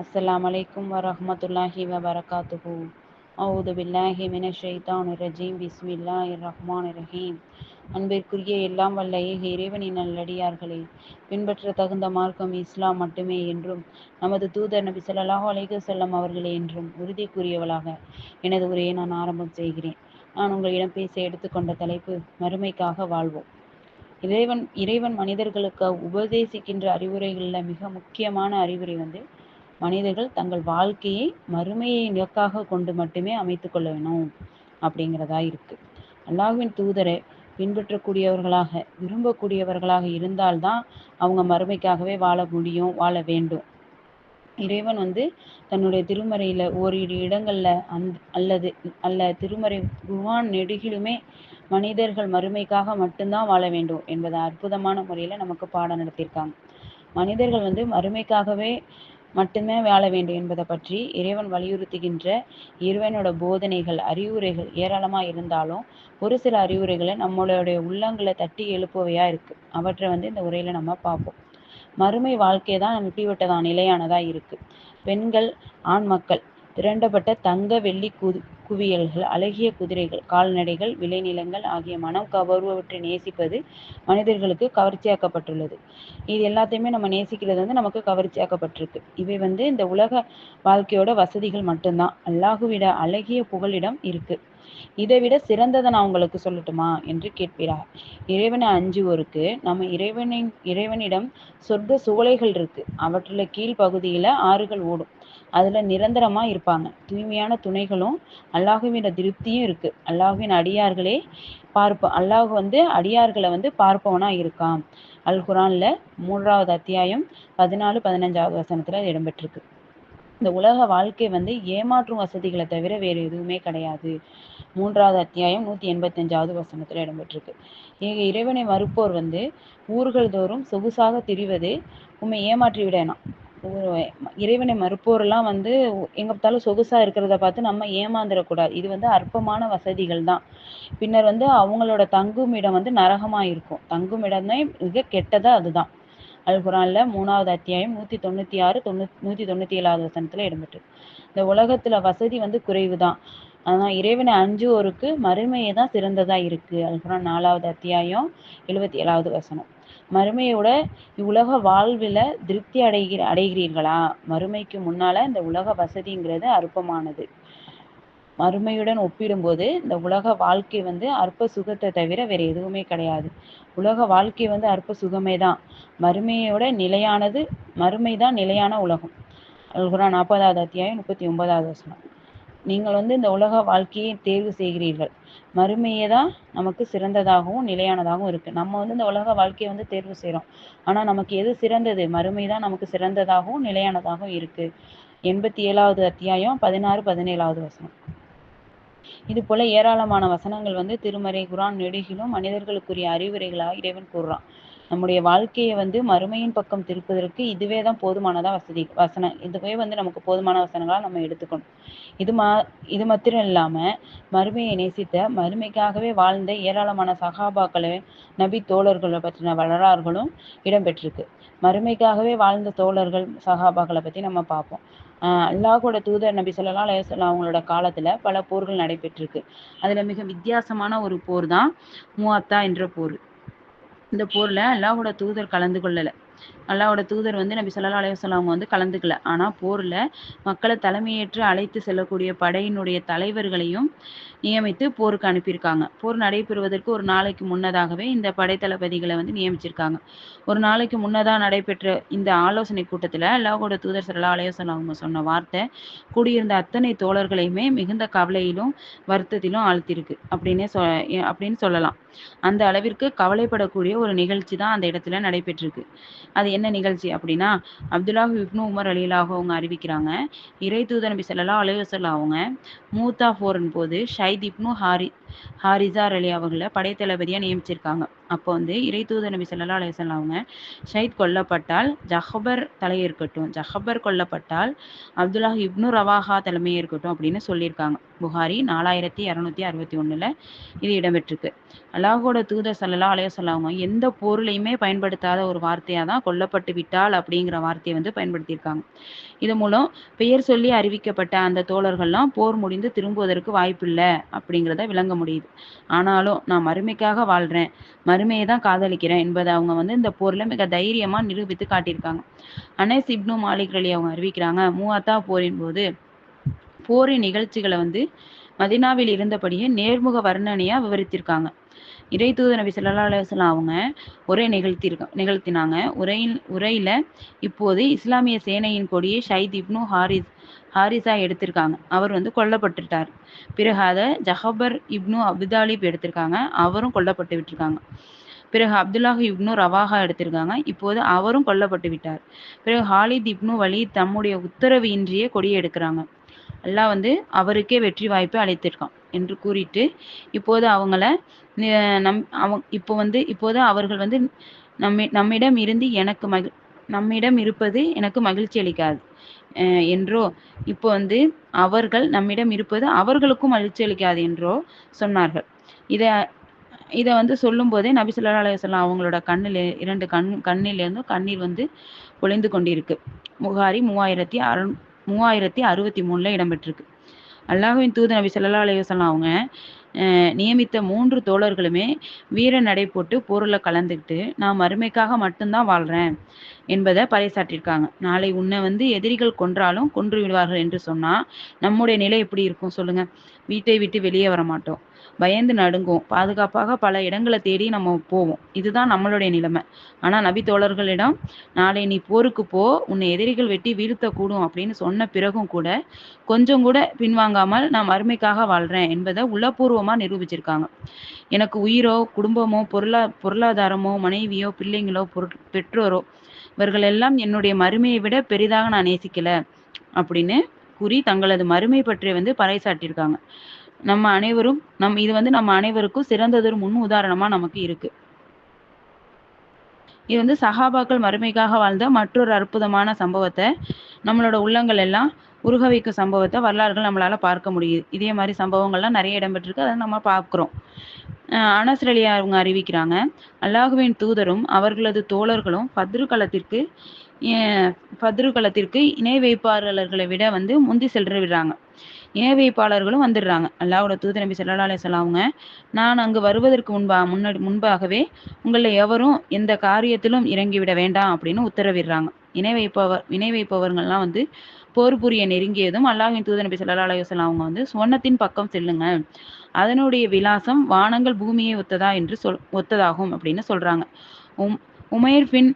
அஸ்ஸலாமு அலைக்கும் வரஹ்மத்துல்லாஹி வபரகாத்துஹு. அவுது பில்லாஹி மினஷ் ஷைத்தானிர் ரஜீம். பிஸ்மில்லாஹிர் ரஹ்மானிர் ரஹீம். அன்பிற்குரிய எல்லாம் வல்ல ஏக இறைவனின் நல்லடியார்களே, பின்பற்ற தகுந்த மார்க்கம் இஸ்லாம் மட்டுமே என்றும் நமது தூதர் நபி ஸல்லல்லாஹு அலைஹி வஸல்லம் அவர்களே என்றும் உறுதி கூறியவளாக எனது உரையை நான் ஆரம்பம் செய்கிறேன். நான் உங்களிடம் பேச எடுத்துக்கொண்ட தலைப்பு மறுமைக்காக வாழ்வோம். இறைவன் மனிதர்களுக்கு உபதேசிக்கின்ற அறிவுரைகளில் மிக முக்கியமான அறிவுரை மனிதர்கள் தங்கள் வாழ்க்கையை மறுமையை நோக்காக கொண்டு மட்டுமே அமைத்து கொள்ள வேணும் அப்படிங்கிறதா இருக்கு. அல்லாஹ்வின் தூதரை பின்பற்றக்கூடியவர்களாக விரும்பக்கூடியவர்களாக இருந்தால்தான் அவங்க மறுமைக்காகவே வாழ முடியும், வாழ வேண்டும். இறைவன் தன்னுடைய திருமறையில ஓரிரு இடங்கள்ல அல்ல திருமறை குர்ஆன் நெடுகிலுமே மனிதர்கள் மறுமைக்காக மட்டும்தான் வாழ வேண்டும் என்பதை அற்புதமான முறையில நமக்கு பாடம் நடத்தியிருக்காங்க. மனிதர்கள் மறுமைக்காகவே மட்டுமே வாழ வேண்டும் என்பதை பற்றி இறைவன் வலியுறுத்துகின்ற இறைவனோட போதனைகள், அறிவுரைகள் ஏராளமா இருந்தாலும் ஒரு சில அறிவுரைகளை நம்மளுடைய உள்ளங்களை தட்டி எழுப்புவையா இருக்கு. அவற்றை இந்த உரையில நம்ம பார்ப்போம். மறுமை வாழ்க்கை தான் இப்படிப்பட்டதான் நிலையானதா இருக்கு. பெண்கள், ஆண் மக்கள் திரண்டப்பட்ட தங்க வெள்ளி குவியல்கள், அழகிய குதிரைகள், கால்நடைகள், விளைநிலங்கள் ஆகிய மனம் கவர்வற்றை நேசிப்பது மனிதர்களுக்கு கவர்ச்சியாக்கப்பட்டுள்ளது. இது எல்லாத்தையுமே நம்ம நேசிக்கிறது நமக்கு கவர்ச்சியாக்கப்பட்டிருக்கு. இவை இந்த உலக வாழ்க்கையோட வசதிகள் மட்டும்தான். அல்லாஹுவிட அழகிய புகலிடம் இருக்கு. இதை விட சிறந்ததை நான் உங்களுக்கு சொல்லட்டுமா என்று கேட்கிறார். இறைவனை அஞ்சுவோருக்கு நம்ம இறைவனிடம் சொர்க்க சோலைகள் இருக்கு. அவற்றுல கீழ் பகுதியில ஆறுகள் ஓடும். அதுல நிரந்தரமா இருப்பாங்க. தூய்மையான துணைகளும் அல்லாஹுவின் திருப்தியும் இருக்கு. அல்லாஹுவின் அடியார்களே அல்லாஹ் அடியார்களை பார்ப்பவனா இருக்கான். அல் குர்ஆன்ல 3வது அத்தியாயம் 14-15வது வசனத்துல இடம்பெற்றிருக்கு. இந்த உலக வாழ்க்கை ஏமாற்றும் வசதிகளை தவிர வேறு எதுவுமே கிடையாது. 3வது அத்தியாயம் 185வது வசனத்துல இடம்பெற்றிருக்கு. இறைவனை மறுப்போர் ஊர்கள் தோறும் சொகுசாக திரிவது உண்மை ஏமாற்றி விடலாம். இறைவனை மறுப்போரெல்லாம் எங்க பார்த்தாலும் சொகுசா இருக்கிறத பார்த்து நம்ம ஏமாந்துடக்கூடாது. இது அற்பமான வசதிகள் தான். பின்னர் அவங்களோட தங்கும் இடம் நரகமா இருக்கும். தங்கும் இடமே மிக கெட்டதா அதுதான். அல் குர்ஆன்ல 3வது அத்தியாயம் 196-197வது வசனத்துல இடம்பெற்று. இந்த உலகத்துல வசதி குறைவுதான். ஆனா இறைவனை அஞ்சுவோருக்கு மறுமையை தான் சிறந்ததா இருக்கு. அல் குர்ஆன் 4வது அத்தியாயம் 77வது வசனம். மறுமையோட இவ்வுலக வாழ்வில திருப்தி அடைகிறீர்களா? மறுமைக்கு முன்னால இந்த உலக வசதிங்கிறது அற்பமானது. மறுமையுடன் ஒப்பிடும்போது இந்த உலக வாழ்க்கை அற்ப சுகத்தை தவிர வேற எதுவுமே கிடையாது. உலக வாழ்க்கை அற்ப சுகமே தான். மறுமையோட நிலையானது, மறுமைதான் நிலையான உலகம். அல் குர்ஆன் 40வது அத்தியாயம் 39வது வசனம். நீங்கள் இந்த உலக வாழ்க்கையை தேர்வு செய்கிறீர்கள். மறுமையே தான் நமக்கு சிறந்ததாகவும் நிலையானதாகவும் இருக்கு. நம்ம இந்த உலக வாழ்க்கையை தேர்வு செய்கிறோம். ஆனா நமக்கு எது சிறந்தது? மறுமை தான் நமக்கு சிறந்ததாகவும் நிலையானதாகவும் இருக்கு. 87வது அத்தியாயம் 16-17வது வசனம். இது போல ஏராளமான வசனங்கள் திருமறை குர்ஆன் நெடுகிலும் மனிதர்களுக்குரிய அறிவுரைகளாக இறைவன் கூறுறான். நம்முடைய வாழ்க்கையை மறுமையின் பக்கம் திருப்பதற்கு இதுவே தான் போதுமானதா வசனம். இதுவே நமக்கு போதுமான வசனங்களா நம்ம எடுத்துக்கணும். இது மாத்திரம் இல்லாம மறுமையை நேசித்த, மறுமைக்காகவே வாழ்ந்த ஏராளமான சஹாபாக்களை, நபி தோழர்களை பற்றின வரலாறுகளும் இடம்பெற்றிருக்கு. மறுமைக்காகவே வாழ்ந்த தோழர்கள், சஹாபாக்களை பத்தி நம்ம பார்ப்போம். அல்லாஹோட தூதர் நபி ஸல்லல்லாஹு அலைஹி வஸல்லம் அவங்களோட காலத்துல பல போர்கள் நடைபெற்றிருக்கு. அதுல மிக வித்தியாசமான ஒரு போர் தான் முஅத்தா என்ற போர். இந்த போர்ல அல்லாஹோட தூதர் கலந்து கொள்ளல. அல்லாஹோட தூதர் நபி ஸல்லல்லாஹு அலைஹி வஸல்லம் அவங்க கலந்துக்கல. ஆனா போர்ல மக்களை தலைமையேற்று அழைத்து செல்லக்கூடிய படையினுடைய தலைவர்களையும் நியமித்து போருக்கு அனுப்பியிருக்காங்க. போர் நடைபெறுவதற்கு ஒரு நாளைக்கு முன்னதாகவே இந்த படைத்தளபதிகளை நியமிச்சிருக்காங்க. ஒரு நாளைக்கு முன்னதா நடைபெற்ற இந்த ஆலோசனை கூட்டத்துல அல்லாஹோட தூதர் ஸல்லல்லாஹு அலைஹி வஸல்லம் அவங்க சொன்ன வார்த்தை கூடியிருந்த அத்தனை தோழர்களையுமே மிகுந்த கவலையிலும் வருத்தத்திலும் ஆழ்த்திருக்கு அப்படின்னு சொல்லலாம். அந்த அளவிற்கு கவலைப்படக்கூடிய ஒரு நிகழ்ச்சி தான் அந்த இடத்துல நடைபெற்றிருக்கு. அது என்ன நிகழ்ச்சி அப்படின்னா, அப்துல்லாஹ் இப்னு உமர் ரலியல்லாஹு அவங்க அறிவிக்கிறாங்க, இறை தூதர் நபி ஸல்லல்லாஹு அலைஹி வஸல்லம் அவங்க மூத்தா போரின் போது ஷைத் இப்னு ஹாரிஸா ரலி அவர்களை படைத்தளபதியா நியமிச்சிருக்காங்க. அப்போ வந்து இறை தூதர் நபி ஸல்லல்லாஹு அலைஹி வஸல்லம் அவங்க ஷஹீத் கொல்லப்பட்டால் ஜஹபர் தலையேற்கட்டும், ஜஹபர் கொல்லப்பட்டால் அப்துல்லாஹ் இப்னு ரவாஹா தலைமையேற்கட்டும் அப்படின்னு சொல்லியிருக்காங்க. புகாரி 4261 இது இடம்பெற்றிருக்கு. அல்லாஹோட தூதர் ஸல்லல்லாஹு அலைஹி வஸல்லம் அவங்க எந்த போர்லையுமே பயன்படுத்தாத ஒரு வார்த்தையா தான் கொல்லப்பட்டு விட்டால் அப்படிங்கிற வார்த்தையை வந்து பயன்படுத்தியிருக்காங்க. இது மூலம் பெயர் சொல்லி அறிவிக்கப்பட்ட அந்த தோழர்கள்லாம் போர் முடிந்து திரும்புவதற்கு வாய்ப்பில்ல அப்படிங்கிறத விளங்க முடியுது. ஆனாலும் நான் மறுமைக்காக வாழ்றேன், மறுமையை தான் காதலிக்கிறேன் என்பதை அவங்க வந்து இந்த போர்ல மிக தைரியமா நிரூபித்து காட்டியிருக்காங்க. அனஸ் இப்னு மாலிக் ரலி அவங்க அறிவிக்கிறாங்க, மூஅத்தா போரின் போது போரின் நிகழ்ச்சிகளை வந்து மதினாவில் இருந்தபடியே நேர்முக வர்ணனையா விவரித்திருக்காங்க. இறை தூதர் நபி ஸல்லல்லாஹு அலைஹி வஸல்லம் அவங்க உரை நிகழ்த்தினாங்க. உரையில இப்போது இஸ்லாமிய சேனையின் கொடியை ஷஹீத் இப்னு ஹாரிஸா எடுத்திருக்காங்க. அவர் வந்து கொல்லப்பட்டுட்டார். பிறகு அதை ஜஹபர் இப்னு அபுதாலிப் எடுத்திருக்காங்க. அவரும் கொல்லப்பட்டு விட்டிருக்காங்க. பிறகு அப்துல்லாஹ் இப்னு ரவாஹா எடுத்திருக்காங்க. இப்போது அவரும் கொல்லப்பட்டு விட்டார். பிறகு ஹாலித் இப்னு வலீத் தம்முடைய உத்தரவு இன்றியே கொடியை எடுக்கிறாங்க. அல்லாஹ் வந்து அவருக்கே வெற்றி வாய்ப்பை அளித்திருக்கான் என்று கூறிட்டு இப்போது அவங்கள இப்போது அவர்கள் வந்து நம்மிடம் இருப்பது எனக்கு மகிழ்ச்சி அளிக்காது என்றோ, இப்போ வந்து அவர்கள் நம்மிடம் இருப்பது அவர்களுக்கும் மகிழ்ச்சி அளிக்காது என்றோ சொன்னார்கள். இதை வந்து சொல்லும் போதே நபி ஸல்லல்லாஹு அலைஹி வஸல்லம் அவங்களோட கண்ணிலிருந்து கண்ணீர் வந்து பொழிந்து கொண்டிருக்கு. புகாரி 3063 இடம்பெற்றிருக்கு. அல்லாஹ்வின் தூதர் நபி ஸல்லல்லாஹு அலைஹி வஸல்லம் அவங்க நியமித்த 3 தோழர்களுமே வீர நடை போட்டு போரில் கலந்துக்கிட்டு நான் மறுமைக்காக மட்டும்தான் வாழ்றேன் என்பதை பறைசாற்றியிருக்காங்க. நாளை உன்னை வந்து எதிரிகள் கொன்றாலும் கொன்று விடுவார்கள் என்று சொன்னா நம்முடைய நிலை எப்படி இருக்கும் சொல்லுங்க? வீட்டை விட்டு வெளியே வர மாட்டோம், பயந்து நடுங்குவோம், பாதுகாப்பாக பல இடங்களை தேடி நம்ம போவோம். இதுதான் நம்மளுடைய நிலைமை. ஆனா நபி தோழர்களிடம் நாளை நீ போருக்கு போ, உன்னை எதிரிகள் வெட்டி வீழ்த்தக்கூடும் அப்படின்னு சொன்ன பிறகும் கூட கொஞ்சம் கூட பின்வாங்காமல் நான் மறுமைக்காக வாழ்றேன் என்பதை உள்ளபூர்வமா நிரூபிச்சிருக்காங்க. எனக்கு உயிரோ குடும்பமோ பொருளாதாரமோ மனைவியோ பிள்ளைங்களோ பெற்றோரோ இவர்கள் எல்லாம் என்னுடைய மறுமையை விட பெரிதாக நான் நேசிக்கல அப்படின்னு கூறி தங்களது மறுமை பற்றி வந்து பறைசாட்டியிருக்காங்க. இது வந்து நம்ம அனைவருக்கும் சிறந்ததொரு முன் உதாரணமா நமக்கு இருக்கு. இது வந்து சஹாபாக்கள் மறுமைக்காக வாழ்ந்த மற்றொரு அற்புதமான சம்பவத்தை, நம்மளோட உள்ளங்கள் எல்லாம் உருக வைக்கும் சம்பவத்தை வரலாறுகள் நம்மளால பார்க்க முடியுது. இதே மாதிரி சம்பவங்கள்லாம் நிறைய இடம்பெற்றிருக்கு, அதை நம்ம பார்க்குறோம். அனஸ் ரலியா அவங்க அறிவிக்கிறாங்க, அல்லாஹுவின் தூதரும் அவர்களது தோழர்களும் பத்ரு களத்திற்கு இணை வைப்பாளர்களை விட வந்து முந்தி சென்று விடுறாங்க. இணை வைப்பாளர்களும் வந்துடுறாங்க. அல்லாஹ்வோட தூதர் நபி ஸல்லல்லாஹு அலைஹி வஸல்லம் அவங்க நான் அங்கு வருவதற்கு முன்பாகவே உங்களை எவரும் எந்த காரியத்திலும் இறங்கிவிட வேண்டாம் அப்படின்னு உத்தரவிடுறாங்க. இணை வைப்பவர்கள்லாம் வந்து போர் புரிய நெருங்கியதும் அல்லாஹ்வின் தூதர் நபி ஸல்லல்லாஹு அலைஹி வஸல்லம் அவங்க வந்து சுவனத்தின் பக்கம் செல்லுங்க, அதனுடைய விலாசம் வானங்கள் பூமியை ஒத்ததாகும் அப்படின்னு சொல்றாங்க. உமைர் பின்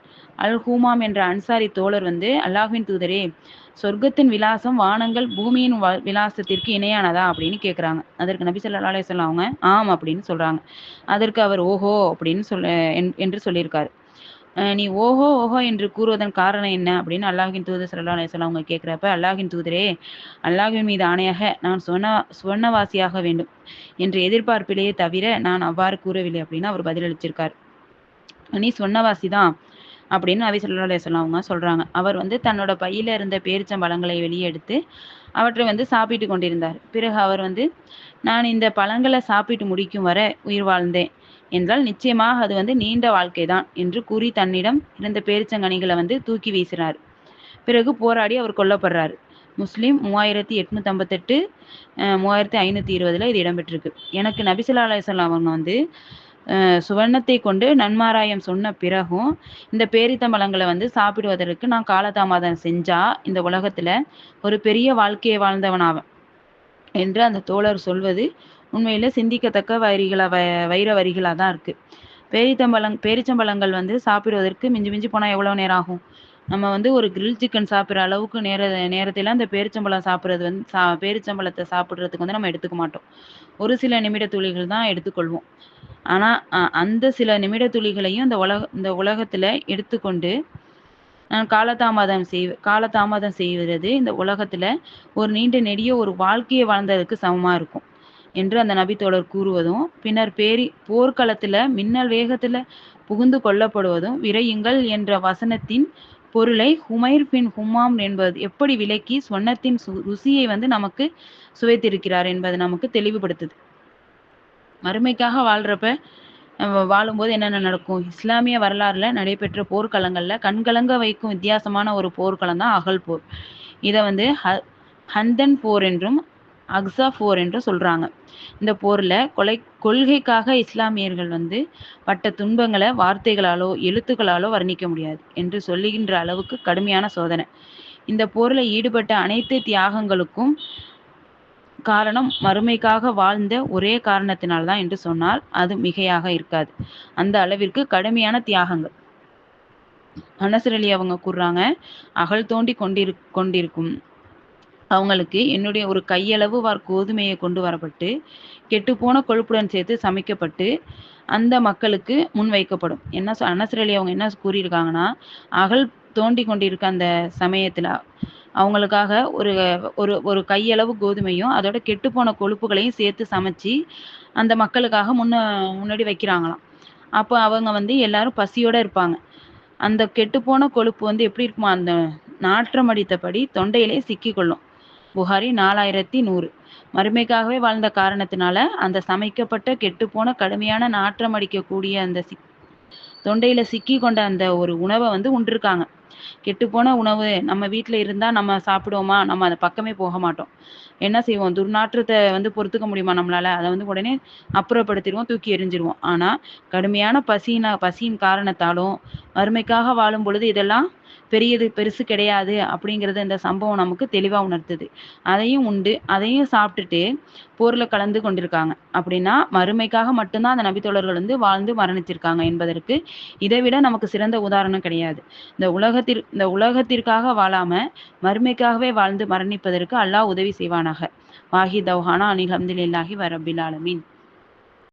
அல் ஹூமாம் என்ற அன்சாரி தோழர் வந்து அல்லாஹ்வின் தூதரே, சொர்க்கத்தின் விலாசம் வானங்கள் பூமியின் விலாசத்திற்கு இணையானதா அப்படின்னு கேட்குறாங்க. அதற்கு நபி ஸல்லல்லாஹு அலைஹி வஸல்லம் அவங்க ஆம் அப்படின்னு சொல்றாங்க. அதற்கு அவர் ஓஹோ அப்படின்னு என்று சொல்லியிருக்காரு. நீ ஓஹோ ஓஹோ என்று கூறுவதன் காரணம் என்ன அப்படின்னு அல்லாஹ்வின் தூதர் ஸல்லல்லாஹு அலைஹி வஸல்லம் அவங்க கேட்குறப்ப, அல்லாஹ்வின் தூதரே, அல்லாஹ்வின் மீது ஆணையாக நான் சுவர்ணவாசியாக வேண்டும் என்ற எதிர்பார்ப்பிலேயே தவிர நான் அவ்வாறு கூறவில்லை அப்படின்னு அவர் பதிலளிச்சிருக்கார். நீ சொன்னவாசி தான் அப்படின்னு நபி ஸல்லல்லாஹு அலைஹி வஸல்லம் அவங்க சொல்றாங்க. அவர் வந்து தன்னோட பையில இருந்த பேரிச்சம்பழங்களை வெளியே எடுத்து அவற்றை வந்து சாப்பிட்டு கொண்டிருந்தார். பிறகு அவர் வந்து நான் இந்த பழங்களை சாப்பிட்டு முடிக்கும் வரை உயிர் வாழ்ந்தேன் என்றால் நிச்சயமாக அது வந்து நீண்ட வாழ்க்கை தான் என்று கூறி தன்னிடம் இருந்த பேரிச்சங்கனிகளை வந்து தூக்கி வீசினார். பிறகு போராடி அவர் கொல்லப்படுறாரு. முஸ்லிம் 3858 3520 இது இடம்பெற்றிருக்கு. எனக்கு நபி ஸல்லல்லாஹு அலைஹி வஸல்லம் அவங்க வந்து சுவர்ணத்தை கொண்டு நன்மாராயம் சொன்ன பிறகும் இந்த பேரித்தம்பழங்களை வந்து சாப்பிடுவதற்கு நான் காலதாமதம் செஞ்சா இந்த உலகத்துல ஒரு பெரிய வாழ்க்கையை வாழ்ந்தவனாவன் என்று அந்த தோழர் சொல்வது உண்மையில சிந்திக்கத்தக்க வைர வரிகளா தான் இருக்கு. பேரிச்சம்பழங்கள் வந்து சாப்பிடுவதற்கு மிஞ்சி போனா எவ்வளவு நேரம் ஆகும்? நம்ம வந்து ஒரு கிரில் சிக்கன் சாப்பிட்ற அளவுக்கு நேரத்தில் அந்த பேரிச்சம்பழம் சாப்பிட்றது வந்து பேரிச்சம்பழத்தை சாப்பிட்றதுக்கு வந்து நம்ம எடுத்துக்க மாட்டோம். ஒரு சில நிமிட துளிகள் தான் எடுத்துக்கொள்வோம். ஆனா அந்த சில நிமிட துளிகளையும் இந்த உலகத்துல எடுத்துக்கொண்டு காலதாமதம் செய்வது இந்த உலகத்துல ஒரு நீண்ட நெடிய ஒரு வாழ்க்கையை வாழ்ந்ததுக்கு சமமா இருக்கும். என்று அந்த நபித்தோழர் கூறுவதும், பின்னர் போர்க்களத்துல மின்னல் வேகத்துல புகுந்து கொல்லப்படுவதும், விரையுங்கள் என்ற வசனத்தின் பொருளை ஹுமைர் பின் ஹுமாம் என்பது எப்படி விளக்கி சொன்னத்தின் ருசியை நமக்கு சுவைத்திருக்கிறார் என்பது நமக்கு தெளிவுபடுத்துது. மறுமைக்காக வாழும்போது என்னென்ன நடக்கும்? இஸ்லாமிய வரலாறுல நடைபெற்ற போர்க்களங்கள்ல கண்கலங்க வைக்கும் வித்தியாசமான ஒரு போர்க்களம் தான் அகல் போர். இதை ஹந்தன் போர் என்றும் அக்ஸா போர் என்றும் சொல்றாங்க. இந்த போர்ல கொள்கைக்காக இஸ்லாமியர்கள் பட்ட துன்பங்களை வார்த்தைகளாலோ எழுத்துக்களாலோ வர்ணிக்க முடியாது என்று சொல்லுகின்ற அளவுக்கு கடுமையான சோதனை. இந்த போர்ல ஈடுபட்ட அனைத்து தியாகங்களுக்கும் காரணம் மறுமைக்காக வாழ்ந்த ஒரே காரணத்தினால்தான் என்று சொன்னால் அது மிகையாக இருக்காது. அந்த அளவிற்கு கடுமையான தியாகங்கள். அனஸ் அலி அவங்க கூறுறாங்க, அகல் தோண்டி கொண்டிருக்கும் அவங்களுக்கு என்னுடைய ஒரு கையளவு கோதுமையை கொண்டு வரப்பட்டு கெட்டுப்போன கொழுப்புடன் சேர்த்து சமைக்கப்பட்டு அந்த மக்களுக்கு முன் வைக்கப்படும். அனஸ் அலி அவங்க என்ன கூறியிருக்காங்கன்னா, அகல் தோண்டி கொண்டிருக்க அந்த சமயத்துல அவங்களுக்காக ஒரு ஒரு ஒரு கையளவு கோதுமையும் அதோட கெட்டுப்போன கொழுப்புகளையும் சேர்த்து சமைச்சு அந்த மக்களுக்காக முன்னாடி வைக்கிறாங்களாம். அப்போ அவங்க எல்லாரும் பசியோட இருப்பாங்க. அந்த கெட்டுப்போன கொழுப்பு எப்படி இருக்குமா, அந்த நாற்றம் அடித்தபடி தொண்டையிலே சிக்கிக்கொள்ளும். புகாரி 4100. மறுமைக்காகவே வாழ்ந்த காரணத்தினால அந்த சமைக்கப்பட்ட கெட்டுப்போன கடுமையான நாற்றம் அடிக்கக்கூடிய அந்த தொண்டையில சிக்கி கொண்ட அந்த ஒரு உணவை உண்டிருக்காங்க. கெட்டுப்போன உணவு நம்ம வீட்டுல இருந்தா நம்ம சாப்பிடுவோமா? நம்ம அந்த பக்கமே போக மாட்டோம். என்ன செய்வோம்? துர்நாற்றத்தை பொறுத்துக்க முடியுமா நம்மளால? அதை உடனே அப்புறப்படுத்திடுவோம், தூக்கி எறிஞ்சிருவோம். ஆனா கடுமையான பசியின் காரணத்தாலும் மறுமைக்காக வாழும் பொழுது இதெல்லாம் பெருசு கிடையாது அப்படிங்கறது இந்த சம்பவம் நமக்கு தெளிவா உணர்த்துது. அதையும் உண்டு, அதையும் சாப்பிட்டுட்டு போர்ல கலந்து கொண்டிருக்காங்க. அப்படின்னா மறுமைக்காக மட்டும்தான் அந்த நபித்தோழர்கள் வாழ்ந்து மரணிச்சிருக்காங்க என்பதற்கு இதைவிட நமக்கு சிறந்த உதாரணம் கிடையாது. இந்த உலகத்திற்காக வாழாம மறுமைக்காகவே வாழ்ந்து மரணிப்பதற்கு அல்லாஹ் உதவி செய்வானாக. வாஹி தௌஹானா அனில் ஹம்துலில்லாஹி வ ரப்பில் ஆலமீன்.